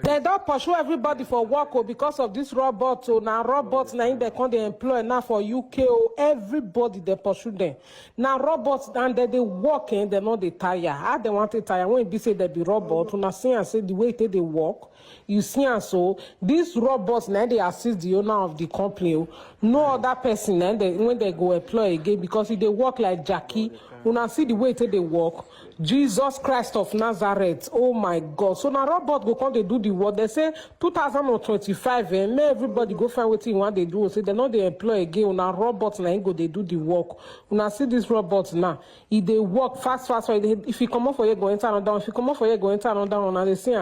They don't pursue everybody for work because of this robot. So now robots now they come they employ now for UK. Everybody they pursue them. Now robots and they work and they know they tire. How they want to tire when they say they be robot. When I see and say the way they work, you see and so these robots now they assist the owner of the company. No other person and when they go employ again because if they work like Jackie. When I see the way they work, Jesus Christ of Nazareth, oh my God. So now robot go come they do the work. They say 2025, and may everybody go find what they want they do. So they know they employ again. Now robots now go they do the work. When I see these robots now, if they work fast. If you come up for you go enter another one. If you come up for you go enter another one. And they say,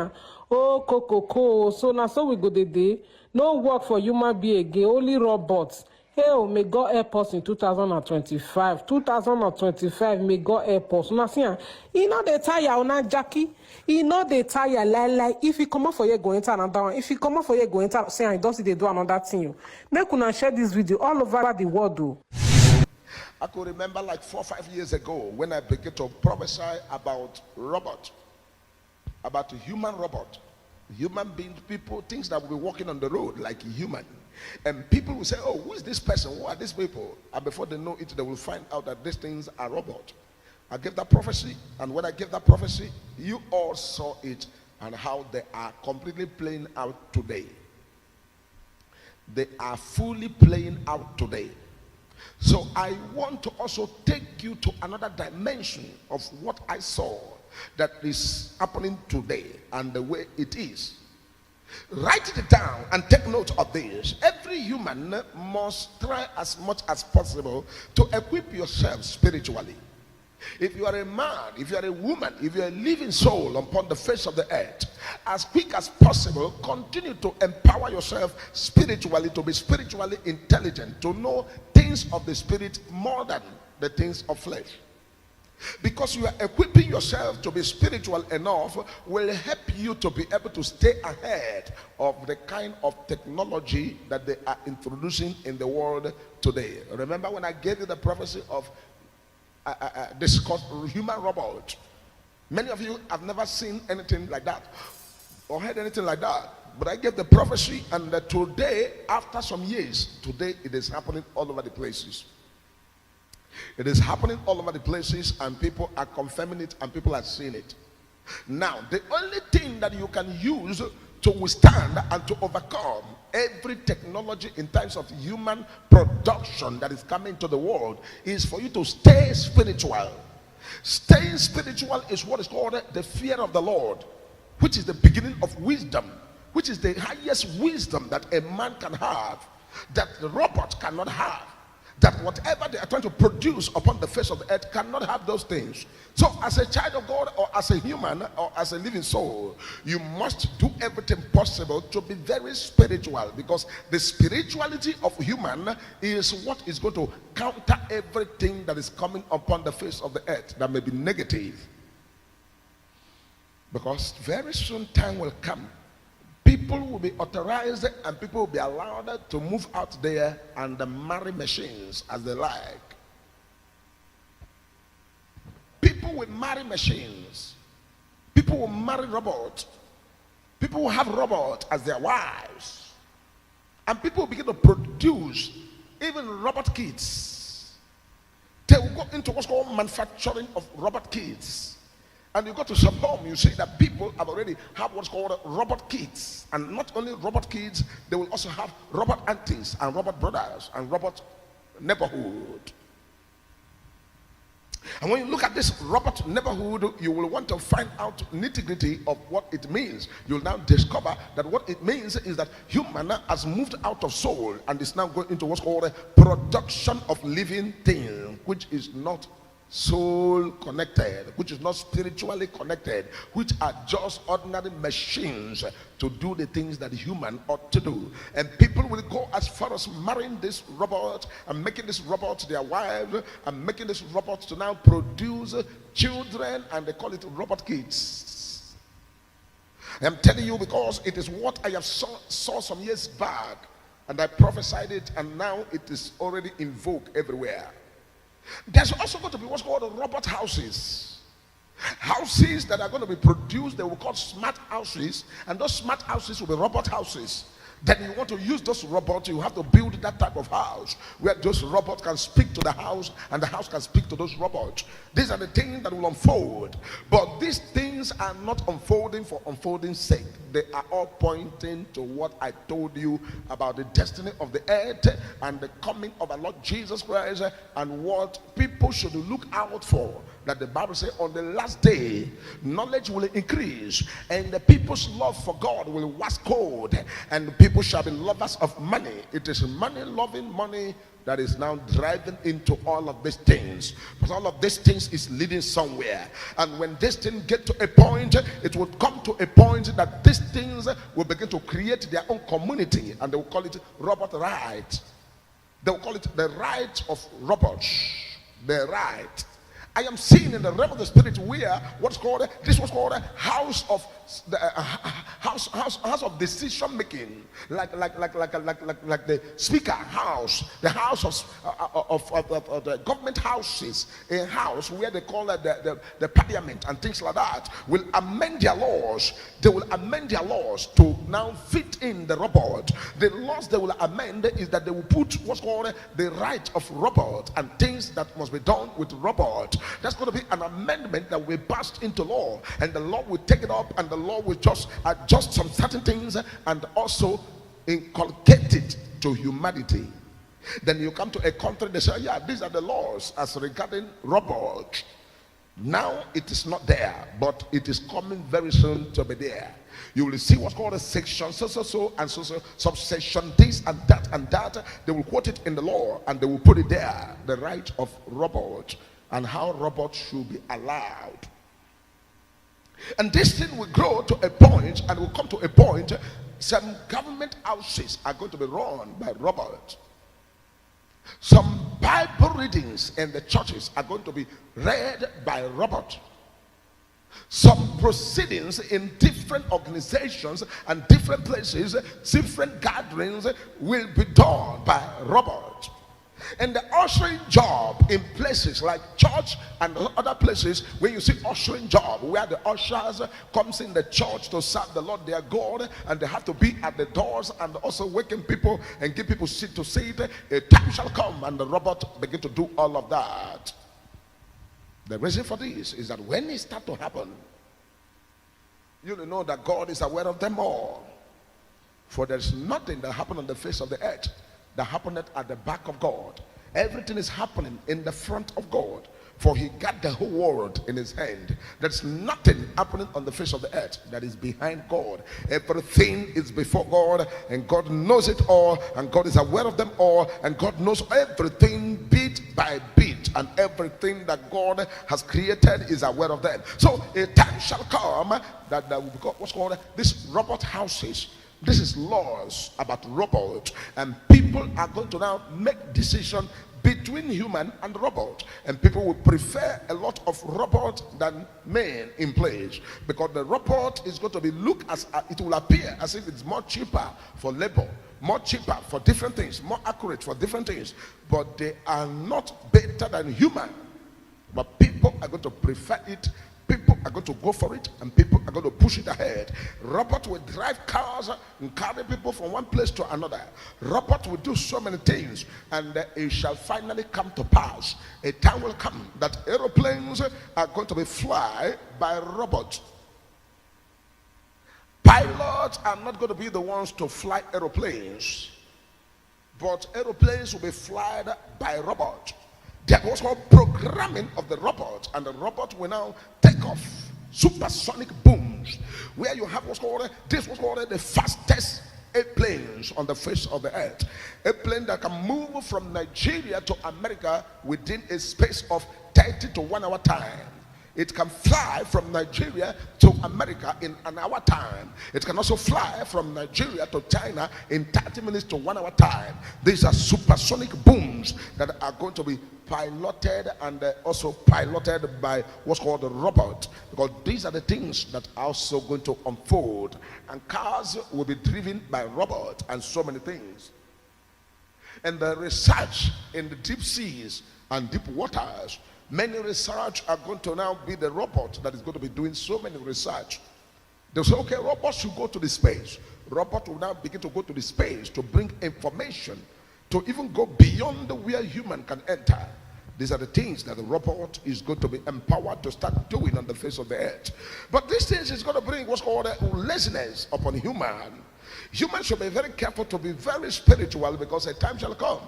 oh coco. So now so we go the day. No work for human being again. Only robots. Hey, may God help us in 2025. 2025, may God help us. Now, see, you know the tire, now Jackie. You know the tire, like if you come out for you, go into another one. If you come out for you, go into say, I don't see they do another thing. Make una share this video all over the world. Though. I could remember like 4 or 5 years ago when I began to prophesy about robot, about a human robot, human being people, things that will be walking on the road like a human. And people will say, oh, who is this person? Who are these people? And before they know it, they will find out that these things are robots. I gave that prophecy, and when I gave that prophecy, you all saw it and how they are completely playing out today. They are fully playing out today. So I want to also take you to another dimension of what I saw that is happening today and the way it is. Write it down and take note of this. Every human must try as much as possible to equip yourself spiritually. If you are a man, if you are a woman, if you are a living soul upon the face of the earth, as quick as possible, continue to empower yourself spiritually, to be spiritually intelligent, to know things of the spirit more than the things of flesh. Because you are equipping yourself to be spiritual enough will help you to be able to stay ahead of the kind of technology that they are introducing in the world today. Remember when I gave you the prophecy of this human robot? Many of you have never seen anything like that or heard anything like that. But I gave the prophecy, and today, after some years, today it is happening all over the places. It is happening all over the places, and people are confirming it, and people are seeing it. Now, the only thing that you can use to withstand and to overcome every technology in terms of human production that is coming to the world is for you to stay spiritual. Staying spiritual is what is called the fear of the Lord, which is the beginning of wisdom, which is the highest wisdom that a man can have, that the robot cannot have. That whatever they are trying to produce upon the face of the earth cannot have those things. So as a child of God, or as a human, or as a living soul, you must do everything possible to be very spiritual, because the spirituality of human is what is going to counter everything that is coming upon the face of the earth that may be negative. Because very soon time will come, people will be authorized and people will be allowed to move out there and marry machines as they like. People will marry machines. People will marry robots. People will have robots as their wives. And people will begin to produce even robot kids. They will go into what's called manufacturing of robot kids. And you go to some home, you see that people have already have what's called robot kids. And not only robot kids, they will also have robot aunties and robot brothers and robot neighborhood. And when you look at this robot neighborhood, you will want to find out nitty-gritty of what it means. You'll now discover that what it means is that human has moved out of soul and is now going into what's called a production of living things, which is not soul connected, which is not spiritually connected, which are just ordinary machines to do the things that human ought to do. And people will go as far as marrying this robot and making this robot their wife and making this robot to now produce children, and they call it robot kids. I'm telling you because it is what I have saw some years back, and I prophesied it, and now it is already in vogue everywhere. There's also going to be what's called robot houses. Houses that are going to be produced, they will call smart houses, and those smart houses will be robot houses. Then you want to use those robots, you have to build that type of house where those robots can speak to the house and the house can speak to those robots. These are the things that will unfold. But these things are not unfolding for unfolding's sake. They are all pointing to what I told you about the destiny of the earth and the coming of our Lord Jesus Christ, and what people should look out for. That the Bible says on the last day, knowledge will increase, and the people's love for God will wax cold, and the people shall be lovers of money. It is money, loving money, that is now driving into all of these things. But all of these things is leading somewhere. And when this thing get to a point, it will come to a point that these things will begin to create their own community, and they will call it robot right. They will call it the right of robots. The right. I am seeing in the realm of the spirit where this was called a house of the house of decision making, like the speaker house, the house of the government houses, a house where they call it the parliament and things like that, will amend their laws. They will amend their laws to now fit in the robot. The laws they will amend is that they will put what's called the right of robot and things that must be done with robot. That's going to be an amendment that will be passed into law, and the law will take it up, and the law will just adjust some certain things and also inculcate it to humanity. Then you come to a country, they say, yeah, these are the laws as regarding robots. Now it is not there, but it is coming very soon to be there. You will see what's called a section, so, and so, subsection, this and that. They will quote it in the law, and they will put it there, the right of robot, and how robots should be allowed. And this thing will grow to a point, and will come to a point, some government houses are going to be run by robots. Some Bible readings in the churches are going to be read by robots. Some proceedings in different organizations and different places, different gatherings will be done by robots. And the ushering job in places like church and other places, where you see ushering job, where the ushers comes in the church to serve the Lord their God, and they have to be at the doors and also waking people and give people seat to sit. A time shall come and the robot begin to do all of that. The reason for this is that when it starts to happen, you know that God is aware of them all. For there's nothing that happened on the face of the earth that happened at the back of God. Everything is happening in the front of God. For he got the whole world in his hand. There's nothing happening on the face of the earth that is behind God. Everything is before God, and God knows it all, and God is aware of them all, and God knows everything bit by bit, and everything that God has created is aware of them. So a time shall come that will be what's called these robot houses. This is laws about robots, and people are going to now make decisions between human and robot, and people will prefer a lot of robot than men in place, because the robot is going to be looked as it will appear as if it's more cheaper for labor, more cheaper for different things, more accurate for different things, but they are not better than human. But people are going to prefer it. People are going to go for it, and people are going to push it ahead. Robot will drive cars and carry people from one place to another. Robot will do so many things, and it shall finally come to pass. A time will come that aeroplanes are going to be fly by robots. Pilots are not going to be the ones to fly aeroplanes, but aeroplanes will be flied by robots. There was called programming of the robot, and the robot will now take off supersonic booms, where you have what's called the fastest airplanes on the face of the earth. A plane that can move from Nigeria to America within a space of 30 to 1 hour time. It can fly from Nigeria to America in an hour time. It can also fly from Nigeria to China in 30 minutes to 1 hour time. These are supersonic booms that are going to be piloted, and also piloted by what's called the robot, because these are the things that are also going to unfold. And cars will be driven by robots and so many things. And the research in the deep seas and deep waters, Many research are going to now be the robot that is going to be doing so many research. They'll say, okay, robots should go to the space. Robots will now begin to go to the space to bring information, to even go beyond where human can enter. These are the things that the robot is going to be empowered to start doing on the face of the earth. But these things is going to bring what's called laziness upon human. Humans should be very careful to be very spiritual, because a time shall come.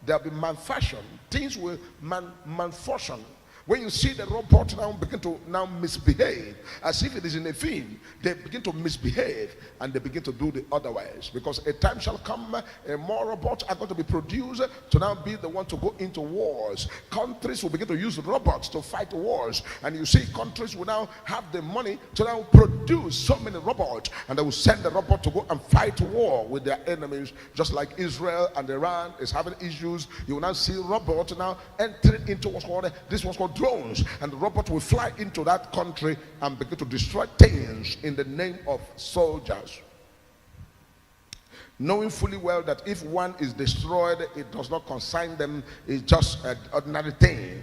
There'll be malfunction. Things will malfunction. When you see the robot now begin to now misbehave, as if it is in a film, they begin to misbehave and they begin to do the otherwise. Because a time shall come, more robots are going to be produced to now be the one to go into wars. Countries will begin to use robots to fight wars. And you see countries will now have the money to now produce so many robots, and they will send the robot to go and fight war with their enemies. Just like Israel and Iran is having issues, you will now see robots now entering into what's called drones, and the robot will fly into that country and begin to destroy things in the name of soldiers, knowing fully well that if one is destroyed, it does not concern them. It's just an ordinary thing.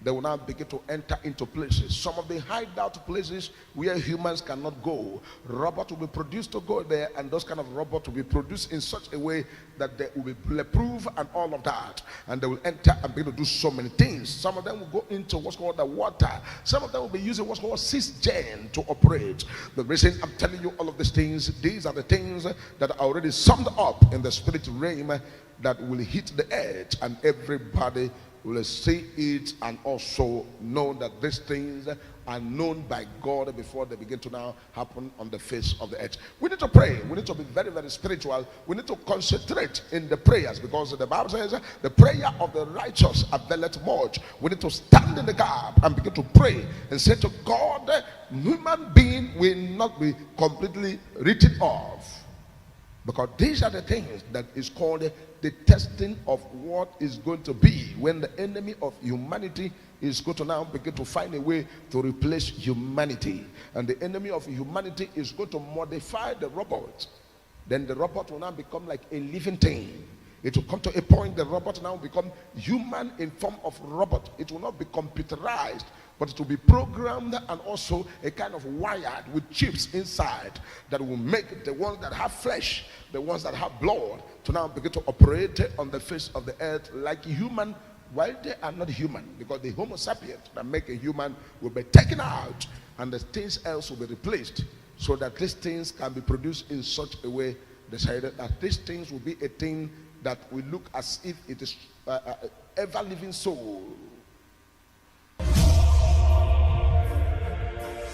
They will now begin to enter into places, some of the hideout places where humans cannot go. Robots will be produced to go there, and those kind of robots will be produced in such a way that they will be bulletproof and all of that, and they will enter and begin to do so many things. Some of them will go into what's called the water. Some of them will be using what's called cisgen to operate. The reason I'm telling you all of these things, these are the things that are already summed up in the spirit realm that will hit the earth, and everybody will see it and also know that these things are known by God before they begin to now happen on the face of the earth. We need to pray. We need to be very, very spiritual. We need to concentrate in the prayers, because the Bible says the prayer of the righteous availeth much. We need to stand in the gap and begin to pray and say to God, human being will not be completely written off. Because these are the things that is called the testing of what is going to be when the enemy of humanity is going to now begin to find a way to replace humanity. And the enemy of humanity is going to modify the robot. Then the robot will now become like a living thing. It will come to a point the robot now become human in form of robot. It will not be computerized, but it will be programmed and also a kind of wired with chips inside that will make the ones that have flesh, the ones that have blood, to now begin to operate on the face of the earth like human, while they are not human, because the Homo sapien that make a human will be taken out and the things else will be replaced, so that these things can be produced in such a way decided that these things will be a thing that will look as if it is ever living soul.